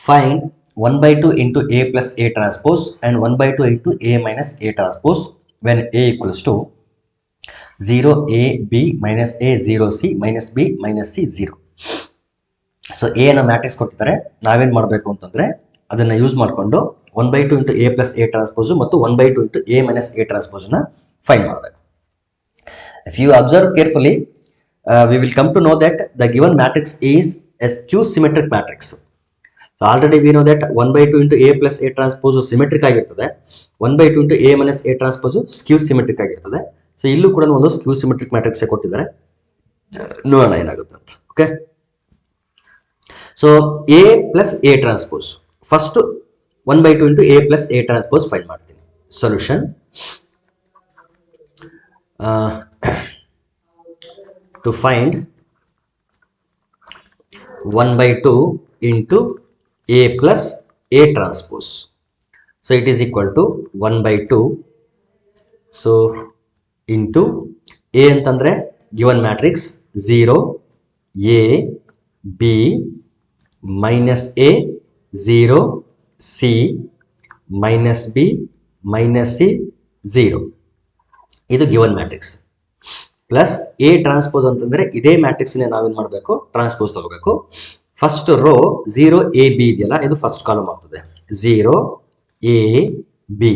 Find 1 by 2 into A plus A transpose and 1 by 2 into A minus A transpose when A equals to 0 A B minus A 0 C minus B minus C 0. So A ಅನ್ನ matrix ಕೊಟ್ಟಿದ್ದಾರೆ, ನಾವೇನು ಮಾಡಬೇಕು ಅಂತಂದರೆ ಅದನ್ನು use ಮಾಡಿಕೊಂಡು 1 by 2 into A plus A transpose ಮತ್ತು 1 by 2 into A minus A transpose find ಮಾಡಬೇಕು. If you observe carefully, we will come to know that the given matrix is a skew symmetric matrix. So already we know that 1 by 2 into A plus A transpose symmetric ಆಗಿರ್ತದೆ, 1 by 2 into A minus A transpose skew symmetric ಆಗಿರ್ತದೆ. So ಇಲ್ಲೂ ಕೂಡ ಒಂದು ಸ್ಕ್ಯೂ symmetric matrix ಕೊಟ್ಟಿದ್ದಾರೆ, ನೋಡೋಣ ಏನಾಗುತ್ತೆ ಅಂತ. Okay, so A plus A transpose first 1 by 2 into A plus A transpose find ಮಾಡ್ತೀನಿ. Solution to find 1 by 2 into A plus A transpose. So it is equal to 1 by 2. So into A ಅಂತಂದ್ರೆ given matrix 0 A B minus A 0 C minus B minus C 0. ಇದು given matrix. Plus A transpose ಅಂತಂದ್ರೆ ಇದೇ matrix ನಾವೇನು ಮಾಡಬೇಕು, transpose ತಗೋಬೇಕು. First row 0 A B ಇದೆಯಲ್ಲ, ಇದು first column ಆಗ್ತದೆ, 0 A B.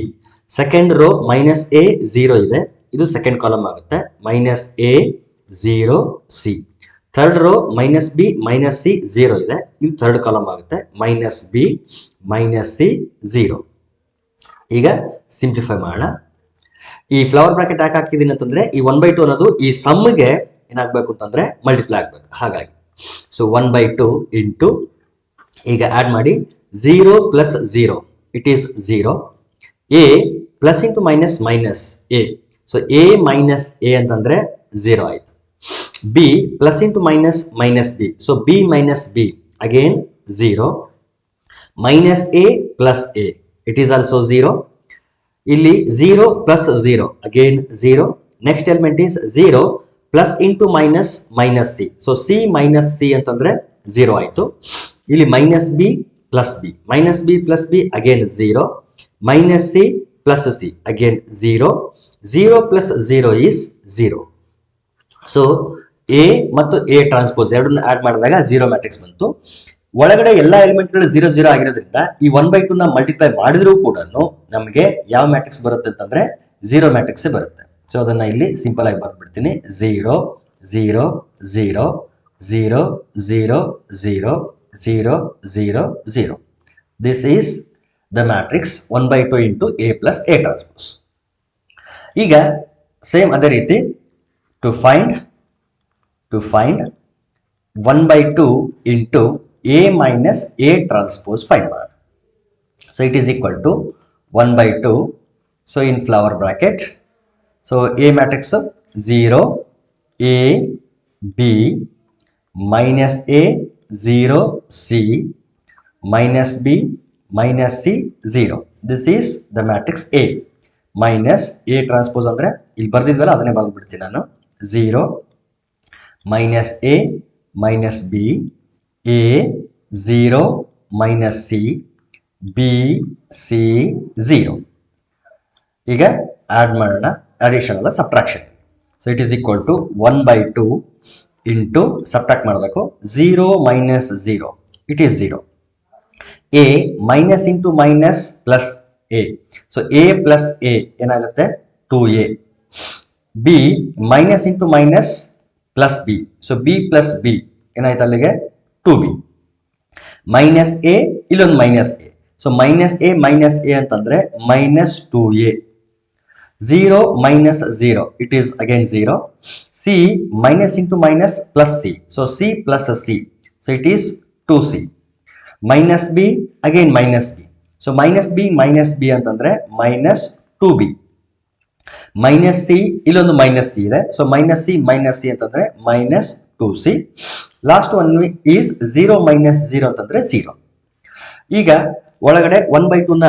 Second row minus A 0 ಇದೆ, ಇದು ಸೆಕೆಂಡ್ ಕಾಲಮ್ ಆಗುತ್ತೆ, minus A 0 C. Third row minus B minus C 0 ಇದೆ, ಇದು ಥರ್ಡ್ ಕಾಲಮ್ ಆಗುತ್ತೆ, ಮೈನಸ್ ಬಿ ಮೈನಸ್ ಸಿ 0. ಈಗ ಸಿಂಪ್ಲಿಫೈ ಮಾಡೋಣ. ಈ ಫ್ಲವರ್ ಬ್ರಾಕೆಟ್ ಯಾಕೆ ಹಾಕಿದ್ದೀನಿ ಅಂತಂದ್ರೆ ಈ 1 by 2 ಅನ್ನೋದು ಈ ಸಮ್ಗೆ ಏನಾಗಬೇಕು ಅಂತಂದ್ರೆ ಮಲ್ಟಿಪ್ಲೈ ಆಗಬೇಕು, ಹಾಗಾಗಿ. ಸೊ 1 by 2 ಇಂಟು, ಈಗ ಆಡ್ ಮಾಡಿ 0 plus 0 it is 0, A plus into minus minus A, so A minus A ಅಂತಂದ್ರೆ 0 ಆಯ್ತು. B plus into minus minus B, so B minus B again 0, minus A plus A it is also 0. ಇಲ್ಲಿ 0 plus 0 again 0. Next element is 0 plus into minus minus C, so C minus C ಅಂತಂದ್ರೆ 0 ಆಯ್ತು. ಇಲ್ಲಿ minus B plus B, minus B plus B again 0, minus C plus see again 0, 0 plus 0 is 0. So A ಮತ್ತು A transpose ಎರಡನ್ನ add ಮಾಡಿದಾಗ 0 matrix ಬಂತು. ಒಳಗಡೆ ಎಲ್ಲ ಎಲಿಮೆಂಟ್ಗಳು 0 0 ಆಗಿರೋದ್ರಿಂದ ಈ 1 by 2 ನ ಮಲ್ಟಿಪ್ಲೈ ಮಾಡಿದ್ರೂ ಕೂಡ ನಮಗೆ ಯಾವ ಮ್ಯಾಟ್ರಿಕ್ಸ್ ಬರುತ್ತೆ ಅಂತಂದ್ರೆ 0 ಮ್ಯಾಟ್ರಿಕ್ಸ್ ಬರುತ್ತೆ. ಸೊ ಅದನ್ನ ಇಲ್ಲಿ ಸಿಂಪಲ್ ಆಗಿ ಬರ್ಬಿಡ್ತೀನಿ, 0 0 0 0 0 0 0 0 0. This is the matrix 1 by 2 into A plus A transpose. ಈಗ ಸೇಮ್ ಅದೇ ರೀತಿ to find 1 by 2 into A minus A transpose find ಮಾಡಿ. So it is equal to 1 by 2. So in flower bracket, so A matrix of 0 A B minus A 0 C minus B minus C 0. This is the matrix A minus A transpose ಅಂದ್ರೆ ಇಲ್ಲಿ ಬರ್ದಿದ್ವಲ್ಲ ಅದನ್ನೇ ಬರೆದು ಬಿಡ್ತೀನಿ ನಾನು, 0 minus A minus B A 0 minus C B C 0. ಈಗ add ಮಾಡೋಣ, addition ಅಲ್ಲ subtraction. So it is equal to 1 by 2 into subtract ಮಾಡಬೇಕು, 0 minus 0 it is 0, A minus into minus plus A, so A plus A ಏನಾಗುತ್ತೆ 2a, B minus into minus plus B, so B plus B ಏನಾಯ್ತು ಅಲ್ಲಿಗೆ 2b, minus A ಇಲ್ಲೊಂದು minus A, so minus A ಅಂತಂದ್ರೆ minus 2a, 0 minus 0 it is again 0, C minus into minus plus C, so C plus C, so it is 2c, minus B again minus B, so minus B ಅಂತಂದ್ರೆ minus 2b, minus C ಇಲ್ಲೊಂದು minus C ಇದೆ, so minus C ಅಂತಂದ್ರೆ minus 2c. Last one is 0 minus 0 ಅಂತಂದ್ರೆ 0. ಈಗ ಒಳಗಡೆ 1 by 2 ನ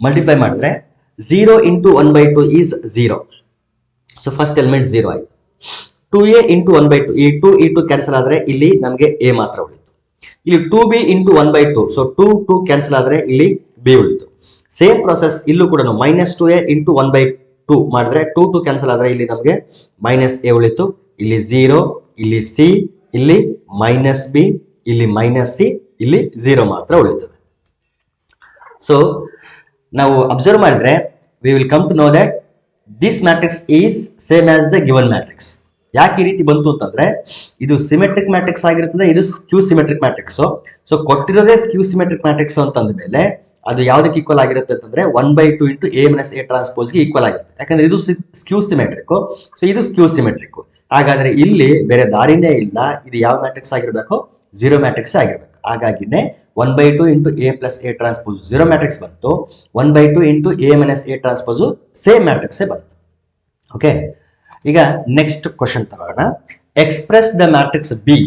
multiply ಮಾಡಿದ್ರೆ 0 into 1 by 2 is 0, so first element 0 ಆಯ್ತು. 2a ಇಂಟು 1 by 2, ಈ 2 ಕ್ಯಾನ್ಸಲ್ ಆದ್ರೆ ಇಲ್ಲಿ ನಮಗೆ a ಮಾತ್ರ ಉಳಿತು. ಇಲ್ಲಿ 2b ಇಂಟು 1/2, ಸೊ 2 ಕ್ಯಾನ್ಸಲ್ ಆದರೆ ಇಲ್ಲಿ b ಉಳಿತು. ಸೇಮ್ ಪ್ರೊಸೆಸ್ ಇಲ್ಲೂ ಕೂಡ -2a ಇಂಟು 1/2 ಮಾಡಿದ್ರೆ 2 ಕ್ಯಾನ್ಸಲ್ ಆದರೆ ಇಲ್ಲಿ ನಮಗೆ -a ಉಳಿತು, ಇಲ್ಲಿ 0, ಇಲ್ಲಿ c, ಇಲ್ಲಿ -b, ಇಲ್ಲಿ -c, ಇಲ್ಲಿ 0 ಮಾತ್ರ ಉಳಿತದೆ. ಸೊ ನಾವು ಅಬ್ಸರ್ವ್ ಮಾಡಿದ್ರೆ we will come to know that this matrix is same as the given matrix. ಯಾಕೆ ಈ ರೀತಿ ಬಂತು ಅಂತಂದ್ರೆ ಇದು ಸಿಮೆಟ್ರಿಕ್ ಮ್ಯಾಟ್ರಿಕ್ಸ್ ಆಗಿರ್ತದೆ, ಇದು ಸ್ಕ್ಯೂ ಸಿಮೆಟ್ರಿಕ್ ಮ್ಯಾಟ್ರಿಕ್ಸ್. ಸೊ ಕೊಟ್ಟಿರೋದೇ ಸ್ಕ್ಯೂ ಸಿಮೆಟ್ರಿಕ್ ಮ್ಯಾಟ್ರಿಕ್ಸ್ ಅಂತಂದ ಮೇಲೆ ಅದು ಯಾವುದಕ್ಕೆ ಈಕ್ವಲ್ ಆಗಿರುತ್ತೆ ಅಂತಂದ್ರೆ 1/2 ಇಂಟು a ಮೈನಸ್ a ಟ್ರಾನ್ಸ್ಪೋಸ್ಗೆ ಈಕ್ವಲ್ ಆಗಿರುತ್ತೆ. ಯಾಕಂದ್ರೆ ಇದು ಸ್ಕ್ಯೂ ಸಿಮೆಟ್ರಿಕ್, ಸೊ ಇದು ಸ್ಕ್ಯೂ ಸಿಮೆಟ್ರಿಕ್. ಹಾಗಾದ್ರೆ ಇಲ್ಲಿ ಬೇರೆ ದಾರಿನೇ ಇಲ್ಲ, ಇದು ಯಾವ ಮ್ಯಾಟ್ರಿಕ್ಸ್ ಆಗಿರ್ಬೇಕು, 0 ಮ್ಯಾಟ್ರಿಕ್ಸ್ ಆಗಿರ್ಬೇಕು. ಹಾಗಾಗಿನೇ 1/2 into a plus a transpose 0 matrix ಬಂತು, 1/2 into a minus a transpose same ಮ್ಯಾಟ್ರಿಕ್ಸೇ ಬಂತು. ಓಕೆ, ಈಗ ನೆಕ್ಸ್ಟ್ ಕ್ವಶನ್ ತಗೋಣ. Express the matrix B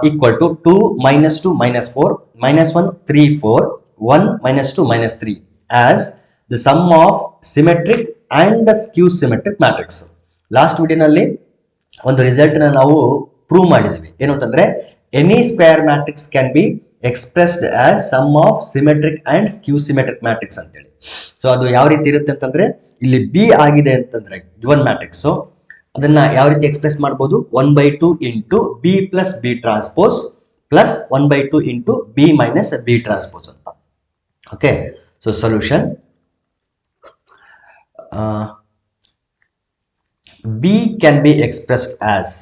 equal to 2 -2 -4 -1 3 4 1 -2 -3 as the sum of symmetric and the skew symmetric matrix. Last ವಿಡಿಯೋನಲ್ಲಿ ಒಂದು result ನಾವು prove ಮಾಡಿದ್ವಿ. ಏನು ಅಂತಂದ್ರೆ any square matrix can be expressed as sum of symmetric and skew symmetric matrix ಅಂತೇಳಿ. So ಅದು ಯಾವ ರೀತಿ ಇರುತ್ತೆ ಅಂತಂದ್ರೆ ಇಲ್ಲಿ ಬಿ ಆಗಿದೆ ಅಂತಂದ್ರೆ ಗಿವನ್ ಮ್ಯಾಟ್ರಿಕ್ಸ್, ಅದನ್ನ ಯಾವ ರೀತಿ ಎಕ್ಸ್ಪ್ರೆಸ್ ಮಾಡಬಹುದು, 1/2 into B plus B transpose plus 1/2 into B minus B transpose ಅಂತ. Okay, so solution B can be expressed as,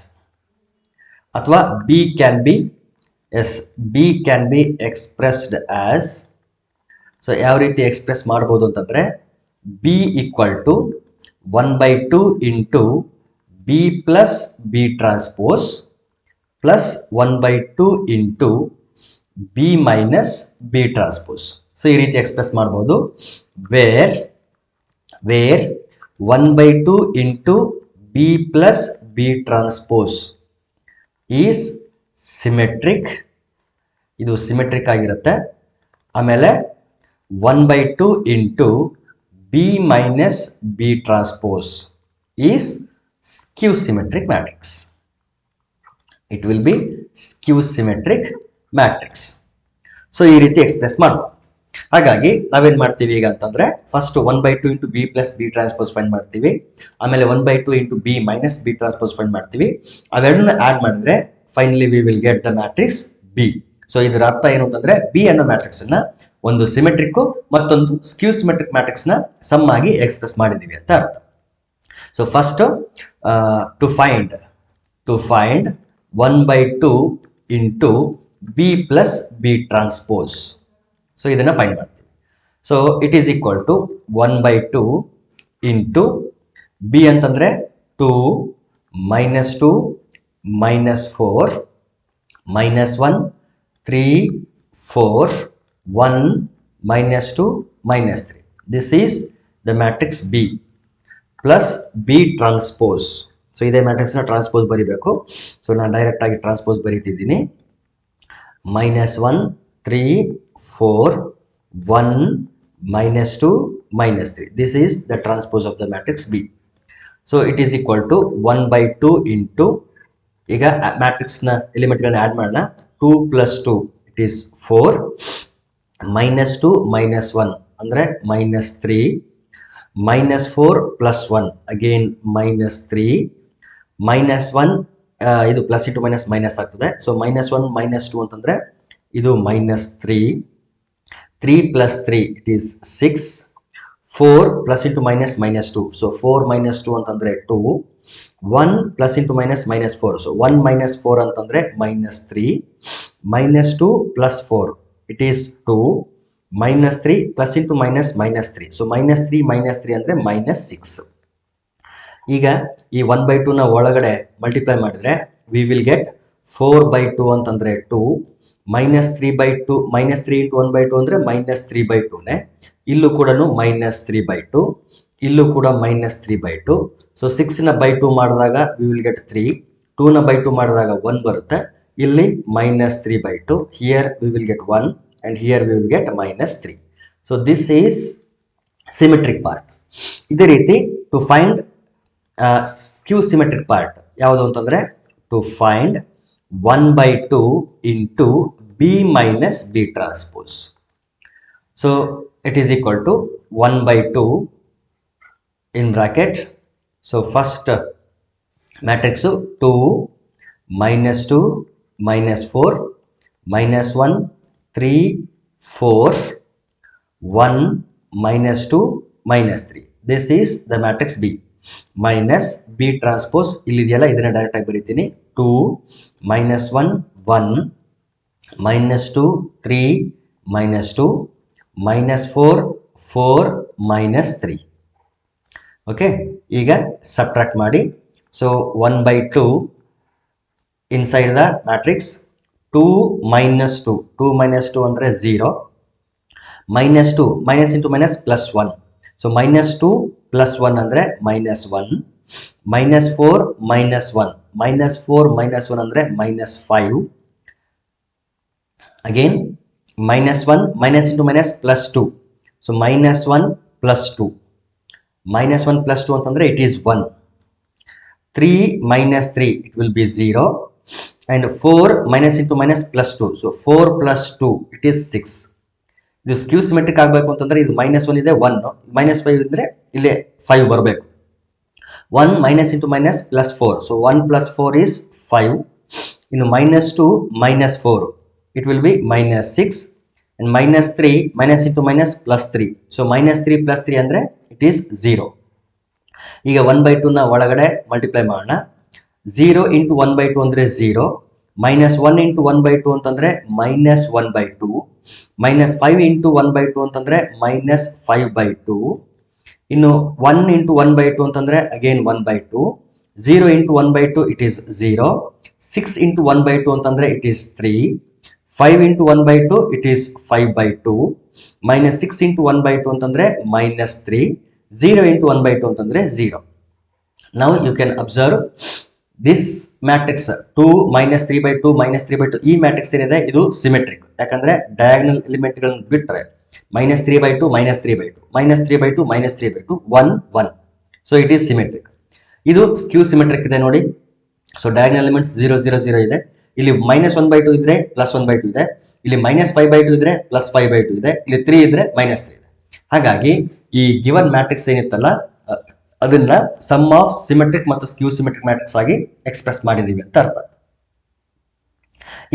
ಅಥವಾ B can be expressed as. So ಯಾವ ರೀತಿ ಎಕ್ಸ್ಪ್ರೆಸ್ ಮಾಡಬಹುದು ಅಂತಂದ್ರೆ B equal to 1/2 into B plus B transpose plus 1/2 into B minus B transpose. So ಈ ರೀತಿ express ಮಾಡಬಹುದು, where 1/2 into B plus B transpose is symmetric, ಇದು symmetric ಆಗಿರುತ್ತೆ. ಆಮೇಲೆ 1/2 into B minus B transpose is ಸ್ಕ್ಯೂ symmetric matrix. It will be ಸ್ಕ್ಯೂ symmetric matrix. So ಈ ರೀತಿ express ಮಾಡಬಹುದು. ಹಾಗಾಗಿ ನಾವೇನ್ ಮಾಡ್ತೀವಿ ಈಗ ಅಂತಂದ್ರೆ first 1/2 into B plus B transpose find ಮಾಡ್ತೀವಿ, ಆಮೇಲೆ 1/2 into B minus B transpose find ಮಾಡ್ತೀವಿ. ಅವೆರಡನ್ನ ಆಡ್ ಮಾಡಿದ್ರೆ finally we will get the matrix B. So ಇದರ ಅರ್ಥ ಏನು ಅಂತಂದ್ರೆ ಬಿ ಅನ್ನೋ ಮ್ಯಾಟ್ರಿಕ್ಸ್ ಅನ್ನ ಒಂದು ಸಿಮೆಟ್ರಿಕ್ ಮತ್ತೊಂದು ಸ್ಕ್ಯೂ ಸಿಮೆಟ್ರಿಕ್ ಮ್ಯಾಟ್ರಿಕ್ಸ್ ನ ಸಮ್ ಆಗಿ ಎಕ್ಸ್ಪ್ರೆಸ್ ಮಾಡಿದೀವಿ ಅಂತ ಅರ್ಥ. So first to find 1/2 into B plus B transpose. So ಇದನ್ನ ಫೈಂಡ್ ಮಾಡ್ತೀವಿ. So it is equal to 1/2 into B ಅಂತಂದ್ರೆ 2 -2 -4 -1 3 4 1 -2 -3. This is the matrix B plus B transpose. So ಇದೇ ಮ್ಯಾಟ್ರಿಕ್ಸ್ನ ಟ್ರಾನ್ಸ್ಪೋಸ್ ಬರೀಬೇಕು. ಸೊ ನಾನು ಡೈರೆಕ್ಟ್ ಆಗಿ transpose ಬರೀತಿದ್ದೀನಿ. -1 3 4 1 -2 -3. This is the transpose of the matrix B. So it is equal to 1/2 into, ಈಗ ಮ್ಯಾಟ್ರಿಕ್ಸ್ನ ಎಲಿಮೆಂಟ್ಗಳನ್ನ add ಮಾಡೋಣ. 2 + 2 it is 4 -2 -1 ಅಂದರೆ -3 -4 + 1 ಅಗೇನ್ -3 -1 ಇದು ಪ್ಲಸ್ ಇಂಟು ಮೈನಸ್ ಮೈನಸ್ ಆಗ್ತದೆ. ಸೊ -1 -2 ಅಂತಂದ್ರೆ ಇದು -3 3 + 3 it is 6 4 plus into minus -2. So 4 -2 ಅಂತಂದ್ರೆ 2 1 ಪ್ಲಸ್ ಇಂಟು ಮೈನಸ್ -4. ಸೊ 1 - 4 ಅಂತಂದ್ರೆ -3 -2 + 4 it is 2 -3 plus into minus -3. So -3 -3 ಅಂದ್ರೆ -6. ಈಗ ಈ 1/2 ನ ಒಳಗಡೆ ಮಲ್ಟಿಪ್ಲೈ ಮಾಡಿದ್ರೆ ವಿ ವಿಲ್ ಗೆಟ್ 4/2 ಅಂತಂದ್ರೆ 2 -3/2 -3 ಇಂಟು 1/2 ಅಂದ್ರೆ -3/2ನೇ. ಇಲ್ಲೂ ಕೂಡ -3/2, ಇಲ್ಲೂ ಕೂಡ -3/2. ಸೊ 6 ನ ಬೈ 2 ಮಾಡಿದಾಗ ವಿ ವಿಲ್ ಗೆಟ್ 3, 2 ನ ಬೈ 2 ಮಾಡಿದಾಗ 1 ಬರುತ್ತೆ. ಇಲ್ಲಿ -3/2, here we will get 1 and here we will get -3. So this is symmetric part. ಇದೇ ರೀತಿ to find skew symmetric part ಯಾವುದು ಅಂತಂದ್ರೆ to find 1 by 2 into B minus B transpose. So it is equal to 1 by 2 in bracket. So first matrix 2 minus 2 minus 4 minus 1 3 4 1 minus 2 minus 3. This is the matrix B minus B transpose. ಇಲ್ಲಿದೆಯಲ್ಲ ಇದನ್ನ direct ಆಗಿ ಬರೀತೀನಿ. 2 minus 1 1 minus 2 3 minus 2 minus 4 4 minus 3. Okay, ಈಗ subtract ಮಾಡಿ. So 1 by 2 inside the matrix. 2 minus 2 2 minus 2 ಅಂದರೆ 0 minus 2 minus into minus plus 1. So minus 2 plus 1 ಅಂದರೆ minus 1 minus 4 minus 1 minus 4 minus 1 ಅಂದರೆ minus 5. Again minus 1 minus into minus plus 2. So minus 1 plus 2 minus 1 plus 2 ಅಂತಂದ್ರೆ it is 1. 3 minus 3 it will be 0 and 4 minus into minus plus 2. So 4 plus 2 it is 6. ಇದು skew symmetric ಆಗಬೇಕು ಅಂತಂದ್ರೆ ಇದು minus 1 ಇದೆ 1 minus 5 ಇದ್ರೆ ಇಲ್ಲಿ 5 ಬರಬೇಕು. 1 minus into minus plus 4. So 1 plus 4 is 5. ಇನ್ನು minus 2 minus 4 it will be minus 6 and minus 3 minus into minus plus 3. So minus 3 plus 3 ಅಂದರೆ it is 0. ಈಗ 1 by 2 ನ ಒಳಗಡೆ ಮಲ್ಟಿಪ್ಲೈ ಮಾಡೋಣ. 0 into 1 by 2 ಅಂದರೆ 0 minus 1 into 1 by 2 ಅಂತಂದರೆ minus 1 by 2 minus 5 into 1 by 2 ಅಂತಂದರೆ minus 5 by 2. ಇನ್ನು 1 into 1 by 2 ಅಂತಂದರೆ again 1 by 2. 0 into 1 by 2 it is 0. 6 into 1 by 2 ಅಂತಂದರೆ it is 3. 5 into 1 by 2 it is 5 by 2 minus 6 into 1 by 2 ಅಂತಂದ್ರೆ minus 3. 0 into 1 by 2 ಅಂತಂದ್ರೆ 0. Now you can observe this matrix 2 minus 3 by 2 minus 3 by 2 ಈ matrix ಏನಿದೆ ಇದು symmetric. ಯಾಕಂದ್ರೆ diagonal ಎಲಿಮೆಂಟ್ಗಳನ್ನು ಬಿಟ್ಟರೆ minus 3 by 2 minus 3 by 2 minus 3 by 2 minus 3 by 2 1 1. So it is symmetric. ಇದು skew symmetric ಇದೆ ನೋಡಿ. ಸೊ ಡಯಾಗನಲ್ ಎಲಿಮೆಂಟ್ಸ್ 0 0 0 ಇದೆ. ಇಲ್ಲಿ minus 1 by 2 ಇದ್ರೆ plus 1 by 2 ಇದೆ. ಇಲ್ಲಿ minus 5 by 2 ಇದ್ರೆ plus 5 by 2 ಇದೆ. ಇಲ್ಲಿ 3 ಇದ್ರೆ minus 3 ಇದೆ. ಹಾಗಾಗಿ ಈ ಗಿವನ್ ಮ್ಯಾಟ್ರಿಕ್ಸ್ ಏನಿತ್ತಲ್ಲ ಅದನ್ನ ಸಮ್ ಆಫ್ ಸಿಮೆಟ್ರಿಕ್ ಮತ್ತು ಸ್ಕ್ಯೂ ಸಿಮೆಟ್ರಿಕ್ ಮ್ಯಾಟ್ರಿಕ್ಸ್ ಆಗಿ ಎಕ್ಸ್ಪ್ರೆಸ್ ಮಾಡಿದೀವಿ ಅಂತ ಅರ್ಥ.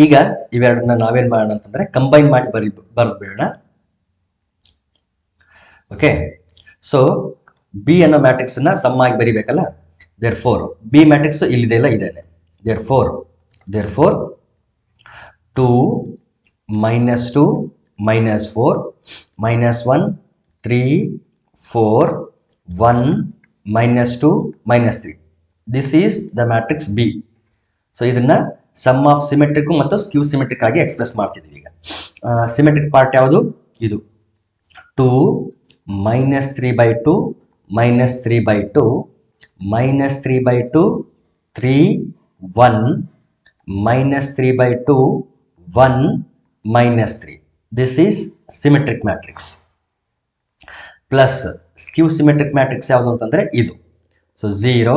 ಈಗ ಇವೆರಡನ್ನ ನಾವೇನ್ ಮಾಡೋಣ ಅಂತಂದ್ರೆ ಕಂಬೈನ್ ಮಾಡಿ ಬರೆದ್ಬಿಡೋಣ. ಓಕೆ, ಸೊ ಬಿ ಅನ್ನೋ ಮ್ಯಾಟ್ರಿಕ್ಸ್ ನ ಸಮ್ ಆಗಿ ಬರಿಬೇಕಲ್ಲ. therefore ಬಿ ಮ್ಯಾಟ್ರಿಕ್ಸ್ ಇಲ್ಲಿದೆ ಇಲ್ಲ ಇದೇನೆ. therefore 2 minus 2 minus 4 minus 1 3 4 1 minus 2 minus 3. This is the matrix B. So ಇದನ್ನ ಸಮ್ ಆಫ್ ಸಿಮೆಟ್ರಿಕ್ ಮತ್ತು ಸ್ಕ್ಯೂ ಸಿಮೆಟ್ರಿಕ್ ಆಗಿ ಎಕ್ಸ್ಪ್ರೆಸ್ ಮಾಡ್ತಿದ್ದೀವಿ. ಈಗ ಸಿಮೆಟ್ರಿಕ್ ಪಾರ್ಟ್ ಯಾವುದು? ಇದು 2 minus 3 by 2 minus 3 by 2 minus 3 by 2 3 1 minus 3 by 2 1 minus 3. This is symmetric matrix. Plus skew symmetric matrix ಯಾವುದು ಅಂತಂದ್ರೆ ಇದು. So 0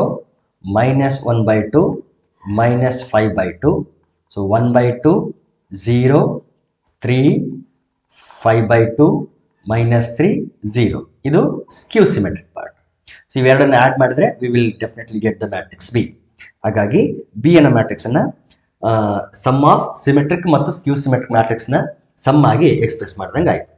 minus 1 by 2 minus 5 by 2. So 1 by 2 0 3 5 by 2 minus 3 0. ಇದು skew symmetric part. So ಇವೆರಡನ್ನು add ಮಾಡಿದ್ರೆ we will definitely get the matrix B. ಹಾಗಾಗಿ B ಅನ್ನೋ matrix ಅನ್ನ some of symmetric ಮತ್ತು ಸ್ಕ್ಯೂ ಸಿಮೆಟ್ರಿಕ್ ಮ್ಯಾಟ್ರಿಕ್ಸ್ ನ ಸಮ್ ಆಗಿ ಎಕ್ಸ್ಪ್ರೆಸ್ ಮಾಡಿದಂಗೆ ಆಯ್ತು.